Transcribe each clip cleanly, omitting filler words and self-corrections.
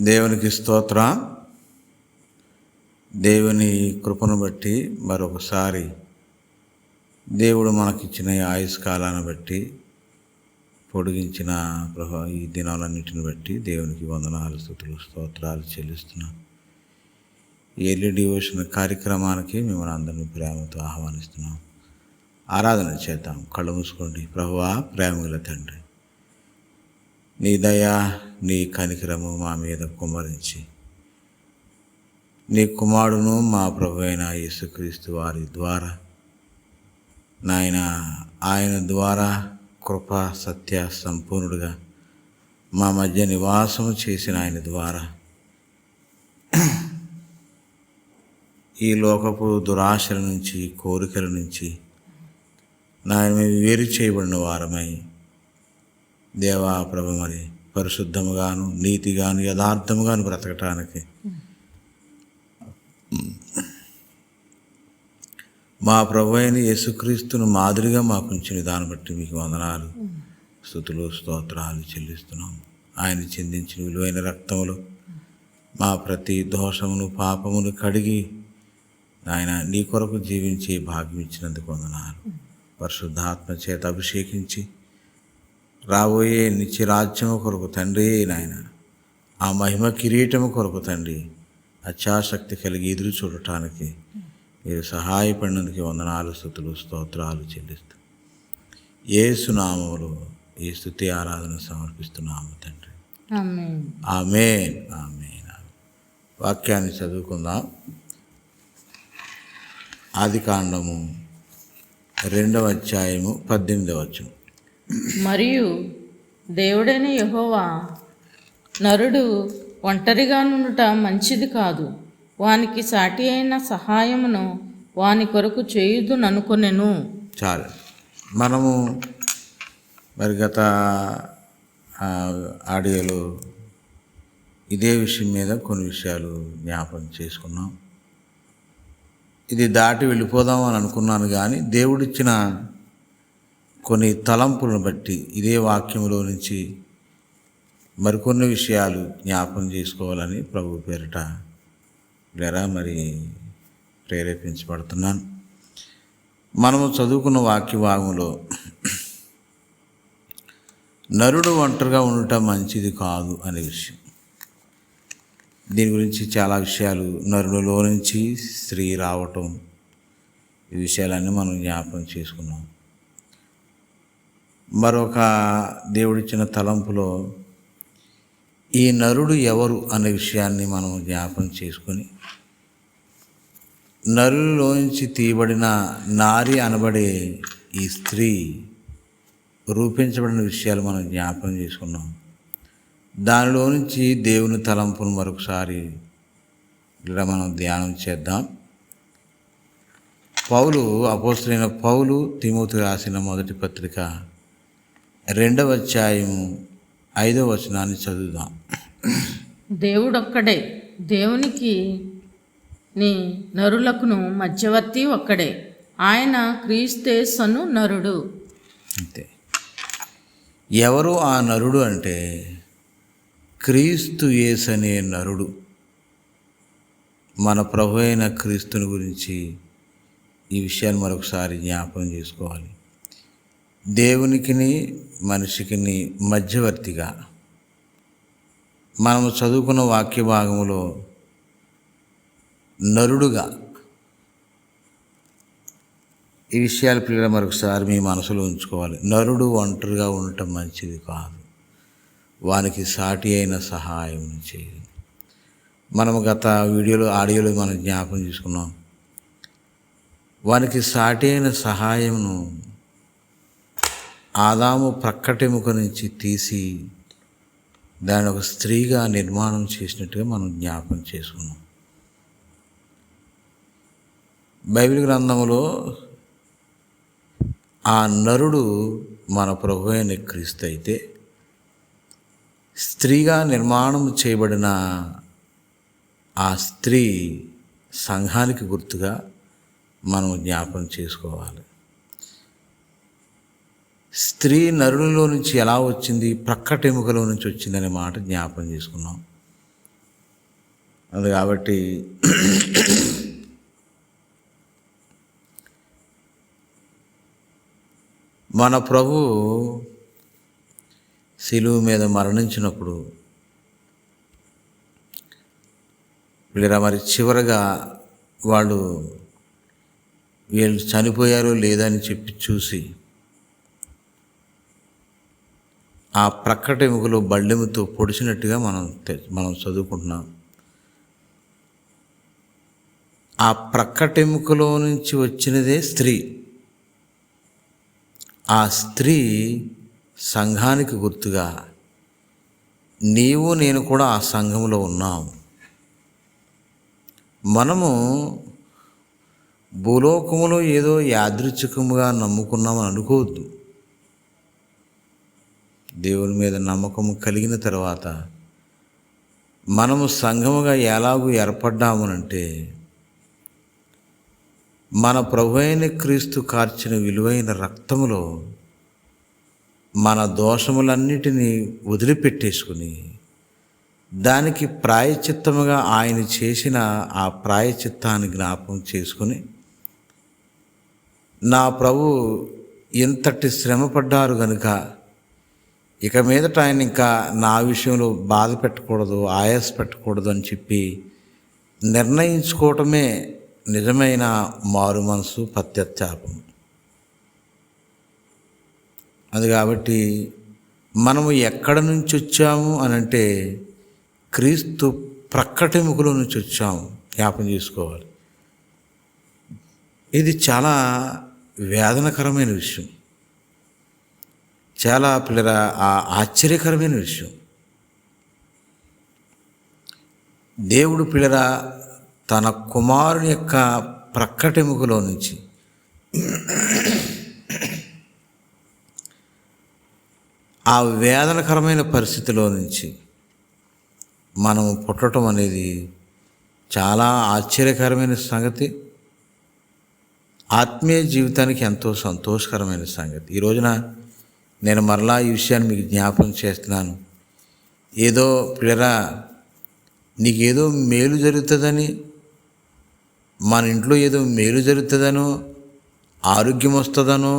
దేవునికి స్తోత్రం. దేవుని కృపను బట్టి మరొకసారి దేవుడు మనకిచ్చిన ఆయుష్కాలాన్ని బట్టి పొడిగించిన ఈ దినాలన్నిటిని బట్టి దేవునికి వందనాలు, స్తుతులు, స్తోత్రాలు చెల్లిస్తున్నాం. ఎర్లీ డివోషన్ కార్యక్రమానికి మిమ్మల్ని అందరినీ ప్రేమతో ఆహ్వానిస్తున్నాం. ఆరాధన చేద్దాం. కళ్ళు మూసుకోండి. ప్రభువా, ప్రేమగల తండ్రి, నీ దయ, నీ కనికరము మా మీద కుమ్మరించి నీ కుమారుడును మా ప్రభు అయిన యేసుక్రీస్తు వారి ద్వారా నాయన, ఆయన ద్వారా కృప సత్య సంపూర్ణుడుగా మా మధ్య నివాసము చేసిన ఆయన ద్వారా ఈ లోకపు దురాశల నుంచి, కోరికల నుంచి నాయన మేము వేరు చేయబడిన వారమై దేవా ప్రభు మరి పరిశుద్ధముగాను, నీతిగాను, యథార్థముగాను బ్రతకటానికి మా ప్రభు అయిన యేసుక్రీస్తును మాదిరిగా మాకు ఉంచిన దాన్ని బట్టి మీకు వందనాలు, స్తుతులు, స్తోత్రాలు చెల్లిస్తున్నాము. ఆయన చిందించిన విలువైన రక్తములు మా ప్రతి దోషమును, పాపమును కడిగి ఆయన నీ కొరకు జీవించి భాగ్యం ఇచ్చినందుకు వందనాలు. పరిశుద్ధాత్మ చేత అభిషేకించి రాబోయే నిత్యరాజ్యము కొరకు తండ్రి నాయన, ఆ మహిమ కిరీటము కొరకు తండ్రి అత్యాసక్తి కలిగి ఎదురు చూడటానికి మీరు సహాయపడినందుకు వందనాలు, స్తుతులు, స్తోత్రాలు చెల్లిస్తూ యేసు నామములో ఈ స్తుతి ఆరాధన సమర్పిస్తున్నాము తండ్రి. ఆమేన్, ఆమేన్. వాక్యాన్ని చదువుకుందాం. ఆదికాండము 2వ అధ్యాయము 18వ వచనం. మరియు దేవుడైన యెహోవా, నరుడు ఒంటరిగా నుండుట మంచిది కాదు, వానికి సాటి అయిన సహాయమును వాని కొరకు చేయుదుననుకొనెను. చాలు. మనము మరి గత ఆడియోలో ఇదే విషయం మీద కొన్ని విషయాలు జ్ఞాపకం చేసుకున్నాం. ఇది దాటి వెళ్ళిపోదాం అని అనుకున్నాను, కానీ దేవుడిచ్చిన కొన్ని తలంపులను బట్టి ఇదే వాక్యంలో నుంచి మరికొన్ని విషయాలు జ్ఞాపకం చేసుకోవాలని ప్రభు పేరిట లేరా మరి ప్రేరేపించబడుతున్నాను. మనము చదువుకున్న వాక్య భాగంలో నరుడు ఒంటరిగా ఉండటం మంచిది కాదు అనే విషయం, దీని గురించి చాలా విషయాలు, నరుడిలో నుంచి స్త్రీ రావటం, ఈ విషయాలన్నీ మనం జ్ఞాపకం చేసుకున్నాం. మరొక దేవుడిచ్చిన తలంపులో ఈ నరుడు ఎవరు అనే విషయాన్ని మనం జ్ఞాపకం చేసుకొని నరులో నుంచి తీయబడిన నారి అనబడే ఈ స్త్రీ రూపించబడిన విషయాలు మనం జ్ఞాపకం చేసుకున్నాం. దానిలో నుంచి దేవుని తలంపును మరొకసారి ఇలా మనం ధ్యానం చేద్దాం. అపోస్తలుడైన పౌలు తిమోతికి రాసిన మొదటి పత్రిక 2వ అధ్యాయము 5వ వచనాన్ని చదువుదాం. దేవుడొక్కడే, దేవునికి నీ నరులకును మధ్యవర్తి ఒక్కడే, ఆయన క్రీస్తేసను నరుడు. అంతే. ఎవరు ఆ నరుడు అంటే క్రీస్తు యేసు అనే నరుడు. మన ప్రభు అయిన క్రీస్తుని గురించి ఈ విషయాన్ని మరొకసారి జ్ఞాపకం చేసుకోవాలి. దేవునికిని మనిషికిని మధ్యవర్తిగా మనము చదువుకున్న వాక్య భాగంలో నరుడుగా ఈ విషయాలు పిల్లలు మరొకసారి మీ మనసులో ఉంచుకోవాలి. నరుడు ఒంటరిగా ఉండటం మంచిది కాదు, వానికి సాటి అయిన సహాయం చేయాలి. మనము గత ఆడియోలో మనం జ్ఞాపకం చేసుకున్నాం. వానికి సాటి అయిన సహాయమును ఆదాము ప్రక్కటెముక నుంచి తీసి దాన్ని ఒక స్త్రీగా నిర్మాణం చేసినట్టుగా మనం జ్ఞాపకం చేసుకున్నాం. బైబిల్ గ్రంథంలో ఆ నరుడు మన ప్రభు అయిన క్రీస్తు అయితే, స్త్రీగా నిర్మాణం చేయబడిన ఆ స్త్రీ సంఘానికి గుర్తుగా మనం జ్ఞాపకం చేసుకోవాలి. స్త్రీ నరునిలో నుంచి ఎలా వచ్చింది? ప్రక్కటెముకలో నుంచి వచ్చిందనే మాట జ్ఞాపకం చేసుకున్నాం. అది కాబట్టి మన ప్రభు శిలువ మీద మరణించినప్పుడు వీళ్ళ మరి చివరగా వీళ్ళు చనిపోయారో లేదని చెప్పి చూసి ఆ ప్రక్కటెముకలో బళ్ళెముతో పొడిచినట్టుగా మనం చదువుకుంటున్నాం. ఆ ప్రక్కటెముకలో నుంచి వచ్చినదే స్త్రీ. ఆ స్త్రీ సంఘానికి గుర్తుగా నీవు నేను కూడా ఆ సంఘంలో ఉన్నాం. మనము భూలోకములో ఏదో యాదృచ్ఛికముగా నమ్ముకున్నామని అనుకోవద్దు. దేవుని మీద నమ్మకము కలిగిన తర్వాత మనము సంఘముగా ఎలాగూ ఏర్పడ్డామనంటే మన ప్రభువైన క్రీస్తు కార్చిన విలువైన రక్తములో మన దోషములన్నిటినీ వదిలిపెట్టేసుకుని దానికి ప్రాయశ్చిత్తముగా ఆయన చేసిన ఆ ప్రాయశ్చిత్తాన్ని జ్ఞాపకం చేసుకుని నా ప్రభు ఇంతటి శ్రమపడ్డారు కనుక ఇక మీదట ఆయన ఇంకా నా విషయంలో బాధ పెట్టకూడదు, ఆయాస పెట్టకూడదు అని చెప్పి నిర్ణయించుకోవటమే నిజమైన మారు మనసు, పశ్చాత్తాపం. అది కాబట్టి మనము ఎక్కడ నుంచి వచ్చాము అనంటే క్రీస్తు ప్రక్కటెముకలో నుంచి వచ్చాము. జ్ఞాపం చేసుకోవాలి. ఇది చాలా వేదనకరమైన విషయం, చాలా ఆశ్చర్యకరమైన విషయం. దేవుడు తన కుమారుని యొక్క ప్రక్కటెముకలో నుంచి ఆ వేదనకరమైన పరిస్థితిలో నుంచి మనము పుట్టడం అనేది చాలా ఆశ్చర్యకరమైన సంగతి. ఆత్మీయ జీవితానికి ఎంతో సంతోషకరమైన సంగతి. ఈ రోజున నేను మరలా ఈ విషయాన్ని మీకు జ్ఞాపకం చేస్తున్నాను. ఏదో నీకేదో మేలు జరుగుతుందని, మన ఇంట్లో ఏదో మేలు జరుగుతుందనో, ఆరోగ్యం వస్తుందనో,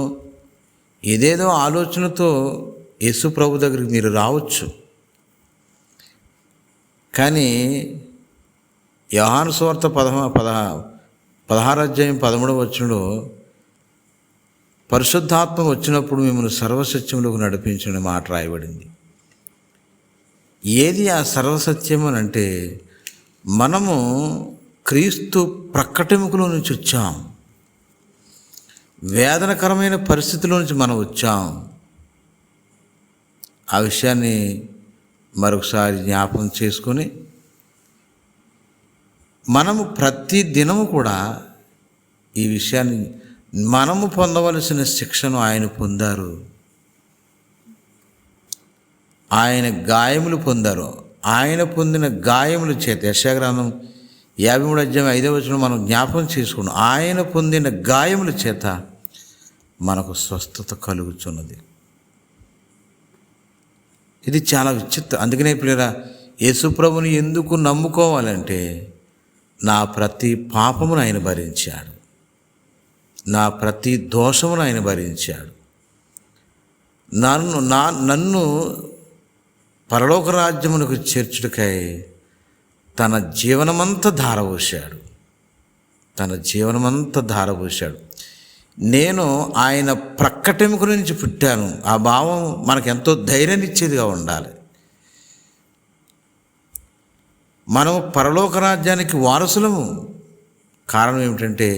ఏదేదో ఆలోచనతో యేసు ప్రభు దగ్గరికి మీరు రావచ్చు. కానీ యోహాను సువార్త 16:13 పరిశుద్ధాత్మ వచ్చినప్పుడు మిమ్మల్ని సర్వసత్యంలోకి నడిపించిన మాట రాయబడింది. ఏది ఆ సర్వసత్యం అని అంటే మనము క్రీస్తు ప్రక్కటెముకలో నుంచి వచ్చాం. వేదనకరమైన పరిస్థితిలో నుంచి మనం వచ్చాం. ఆ విషయాన్ని మరొకసారి జ్ఞాపకం చేసుకొని మనము ప్రతి దినము కూడా ఈ విషయాన్ని, మనము పొందవలసిన శిక్షను ఆయన పొందారు. ఆయన గాయములు పొందారు. ఆయన పొందిన గాయముల చేత యెషయా గ్రంథం 53:5 మనం జ్ఞాపకం చేసుకున్నాం. ఆయన పొందిన గాయముల చేత మనకు స్వస్థత కలుగుతున్నది. ఇది చాలా విచిత్రం. అందుకనే యేసు ప్రభుని ఎందుకు నమ్ముకోవాలంటే నా ప్రతి పాపమును ఆయన భరించాడు, నా ప్రతి దోషమును ఆయన భరించాడు. నన్ను పరలోక రాజ్యమునకు చేర్చుటకై తన జీవనమంతా ధారపోశాడు. నేను ఆయన ప్రక్కటెముక నుంచి పుట్టాను. ఆ భావం మనకెంతో ధైర్యాన్ని ఇచ్చేదిగా ఉండాలి. మనము పరలోక రాజ్యానికి వారసులము. కారణం ఏమిటంటే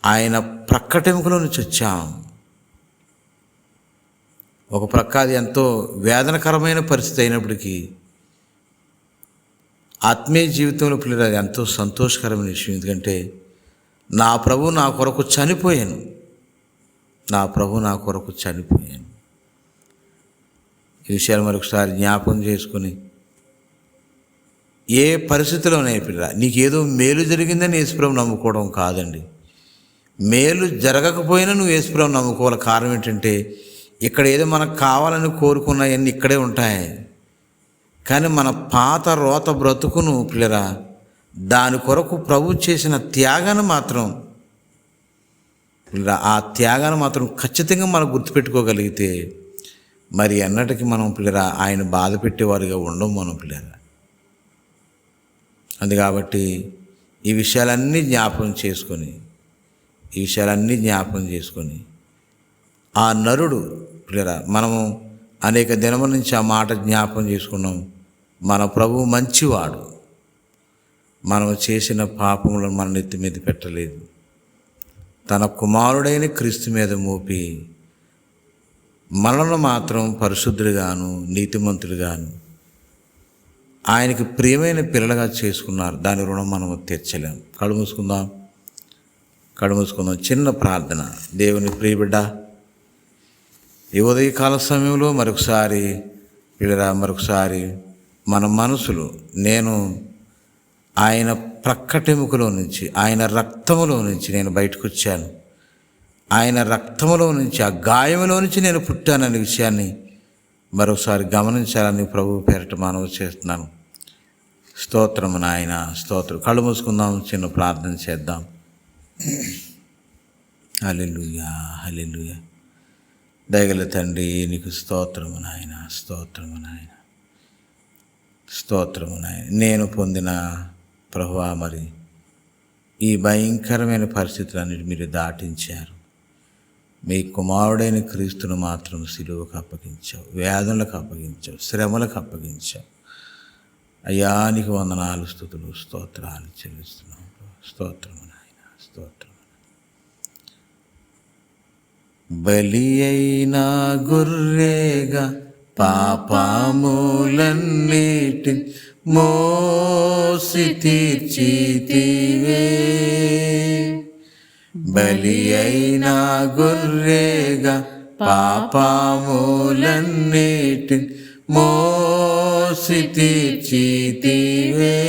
ఆయన ప్రక్కటెముకలో నుంచి వచ్చాం. ఒక ప్రక్క అది ఎంతో వేదనకరమైన పరిస్థితి అయినప్పటికీ ఆత్మీయ జీవితంలో అది ఎంతో సంతోషకరమైన విషయం. ఎందుకంటే నా ప్రభు నా కొరకు చనిపోయాను. ఈ విషయాలు మరొకసారి జ్ఞాపకం చేసుకుని ఏ పరిస్థితిలోనే నీకేదో మేలు జరిగిందని యేసుప్రభు నమ్ముకోవడం కాదండి. మేలు జరగకపోయినా నువ్వు యేసుప్రభు నమ్ముకోవాలి. కారణం ఏంటంటే ఇక్కడ ఏదో మనకు కావాలని కోరుకున్నాయన్నీ ఇక్కడే ఉంటాయి. కానీ మన పాత రోత బ్రతుకును దాని కొరకు ప్రభు చేసిన త్యాగాన్ని మాత్రం, ఆ త్యాగాన్ని మాత్రం ఖచ్చితంగా మనం గుర్తుపెట్టుకోగలిగితే మరి ఎన్నటికి మనం పిల్లరా ఆయన బాధ పెట్టేవారిగా ఉండం మనం పిల్లరా. అందు కాబట్టి ఈ విషయాలన్నీ జ్ఞాపకం చేసుకొని ఆ నరుడు పిల్లరా, మనము అనేక దినముల నుంచి ఆ మాట జ్ఞాపకం చేసుకున్నాం. మన ప్రభువు మంచివాడు, మనం చేసిన పాపములను మన నెత్తి మీద పెట్టలేదు, తన కుమారుడైన క్రీస్తు మీద మోపి మనల్ని మాత్రం పరిశుద్ధులుగాను నీతిమంతులుగాను ఆయనకి ప్రియమైన పిల్లలుగా చేసుకున్నారు. దాని రుణం మనం తీర్చలేం. కళ్ళు మూసుకుందాం. చిన్న ప్రార్థన. దేవుని ప్రియబిడ్డ, ఈ ఉదయకాల సమయంలో మరొకసారి మన మనసులు, నేను ఆయన ప్రక్కటెముకలో నుంచి, ఆయన రక్తములో నుంచి నేను బయటకు వచ్చాను, ఆయన రక్తములో నుంచి, ఆ గాయములో నుంచి నేను పుట్టాననే విషయాన్ని మరోసారి గమనించాలని ప్రభు పేరట మనవి చేస్తున్నాను. స్తోత్రము నాయన, స్తోత్రం. కళ్ళు మూసుకుందాం, చిన్న ప్రార్థన చేద్దాం. హల్లెలూయా, హల్లెలూయా. దయగల తండ్రి, నీకు స్తోత్రము నాయన, స్తోత్రము నాయన. నేను పొందిన ప్రభువా, మరి ఈ భయంకరమైన పరిస్థితులన్నిటి మీరు దాటించారు. మీ కుమారుడైన క్రీస్తును మాత్రం సిలువకు అప్పగించావు, వ్యాధులకు అప్పగించావు, శ్రమలకు అప్పగించావు. అయ్యా, నీకు వందనాలు, స్తుతులు, స్తోత్రాలు చెల్లిస్తున్నాం. స్తోత్రము నాయన, స్తోత్రం. బలి అయిన గొర్రెగా పాపములన్నిటి మోసి తీర్చితివే. బలి అయిన గొర్రెగా పాపములన్నిటి మోసి తీర్చితివే.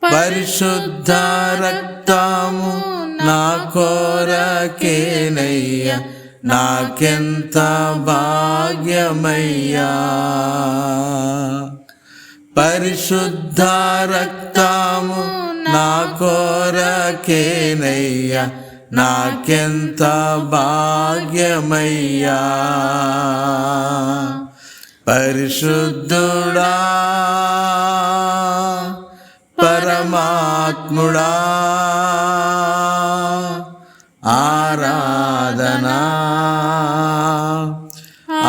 పరిశుద్ధ రక్తము నా కొరకేనయ్యా, నాకెంత భాగ్యమయ్యా. పరిశుద్ధ రక్తము నా కొరకేనయ్యా, నాకెంత భాగ్యమయ్యా. పరిశుద్ధుడా, పరమాత్ముడా, ఆరాధనా,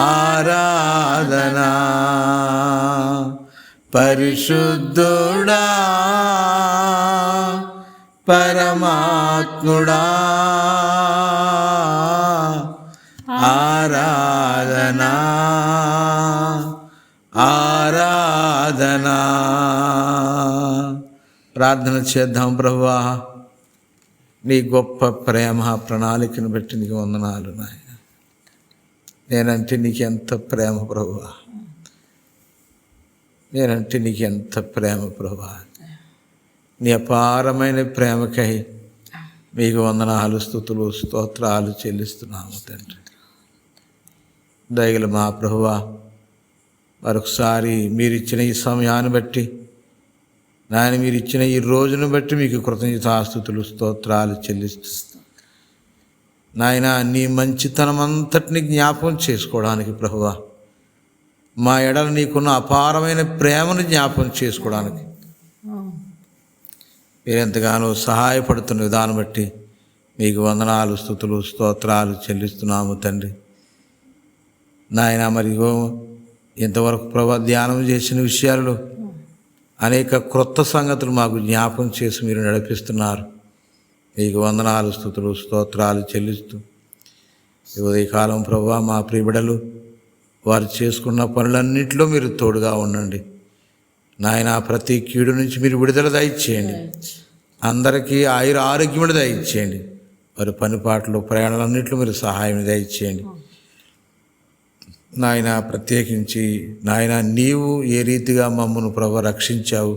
ఆరాధనా. పరిశుద్ధుడా, పరమాత్ముడా, ఆరాధనా, ఆరాధనా. ప్రార్థన చేద్దాం. ప్రభువా, నీ గొప్ప ప్రేమ ప్రణాళికను బట్టి నీకు వందనాలు నాయన. నేనంటే నీకు ఎంత ప్రేమ ప్రభువా, నేనంటే నీకు ఎంత ప్రేమ ప్రభువా. నీ అపారమైన ప్రేమకై మీకు వందనాలు, స్తుతులు, స్తోత్రాలు చెల్లిస్తున్నాము తండ్రి. దయగల మా ప్రభువా, మరొకసారి మీరిచ్చిన ఈ సమయాన్ని బట్టి నాయన, మీరు ఇచ్చిన ఈ రోజును బట్టి మీకు కృతజ్ఞతాస్తుతులు, స్తోత్రాలు చెల్లిస్తూ నాయన, నీ మంచితనం అంతటిని జ్ఞాపకం చేసుకోవడానికి ప్రభువా, మా ఎడల నీకున్న అపారమైన ప్రేమను జ్ఞాపకం చేసుకోవడానికి మీరెంతగానో సహాయపడుతున్న విధానం బట్టి మీకు వందనాలు, స్తుతులు, స్తోత్రాలు చెల్లిస్తున్నాము తండ్రి. నాయన, మరి ఇంతవరకు ప్రభా ధ్యానం చేసిన విషయాలలో అనేక క్రొత్త సంగతులు మాకు జ్ఞాపకం చేసి మీరు నడిపిస్తున్నారు. మీకు వందనాలు, స్తుతులు, స్తోత్రాలు చెల్లిస్తూ ఈ ఉదయకాలం ప్రభువా, మా ప్రియబిడలు వారు చేసుకున్న పనులన్నింటిలో మీరు తోడుగా ఉండండి నాయన. ప్రతి కీడు నుంచి మీరు విడుదల దయచేయండి. అందరికీ ఆరోగ్యములు దయచేయండి. వారి పనిపాట్లు, ప్రయాణాలన్నింటిలో మీరు సహాయం దయచేయండి నాయన. ప్రత్యేకించి నాయన, నీవు ఏ రీతిగా మమ్మను ప్రభు రక్షించావు,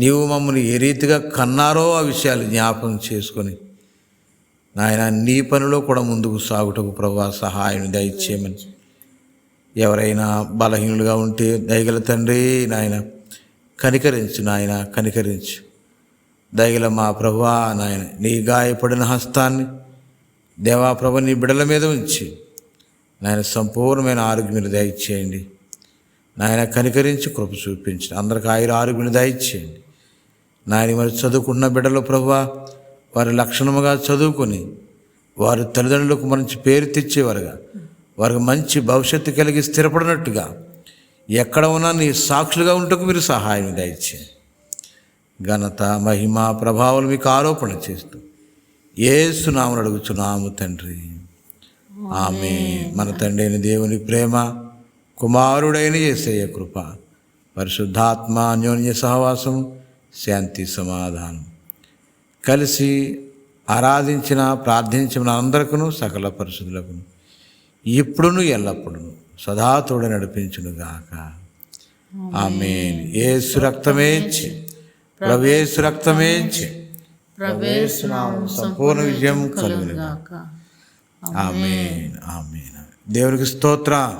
నీవు మమ్మల్ని ఏ రీతిగా కన్నారో ఆ విషయాలు జ్ఞాపకం చేసుకొని నాయన, నీ పనిలో కూడా ముందుకు సాగుటకు ప్రభు సహాయం దయచేయమని. ఎవరైనా బలహీనులుగా ఉంటే దయగల తండ్రి నాయన, కనికరించు నాయన, కనికరించు. దయగల మా ప్రభువా నాయన, నీ గాయపడిన హస్తాన్ని దేవా ప్రభు నీ బిడ్డల మీద ఉంచి నాయన సంపూర్ణమైన ఆరోగ్యం దయచేయండి నాయన. కనికరించి కృప చూపించండి. అందరికి ఆరోగ్యం దయచేయండి నాయన. మరి చదువుకున్న బిడ్డలు ప్రభువా, వారి లక్షణముగా చదువుకొని వారి తల్లిదండ్రులకు మంచి పేరు తెచ్చేవారుగా, వారికి మంచి భవిష్యత్తు కలిగి స్థిరపడినట్టుగా ఎక్కడ ఉన్నా నీ సాక్షులుగా ఉంటకు మీరు సహాయం దయచేయండి. ఘనత మహిమ ప్రభావాలు మీకు ఆరోపణ చేస్తూ యేసు నామమున అడుగుచున్నాము తండ్రి, ఆమేన్. మన తండ్రి అయిన దేవుని ప్రేమ, కుమారుడైన యేసయ్య కృప, పరిశుద్ధాత్మ అన్యోన్య సహవాసం, శాంతి సమాధానం కలిసి ఆరాధించిన ప్రార్థించిన అందరికీ సకల పరిశుద్ధులకు ఇప్పుడును ఎల్లప్పుడూ సదా తోడ నడిపించునుగాక. ఆమేన్. యేసు రక్తమేచ్చి ప్రవేశ రక్తమేచ్చి ప్రవేశ సంపూర్ణ విజయం కలుగునుగాక. ఆమేన్. ఆమేన్. దేవునికి స్తోత్రం.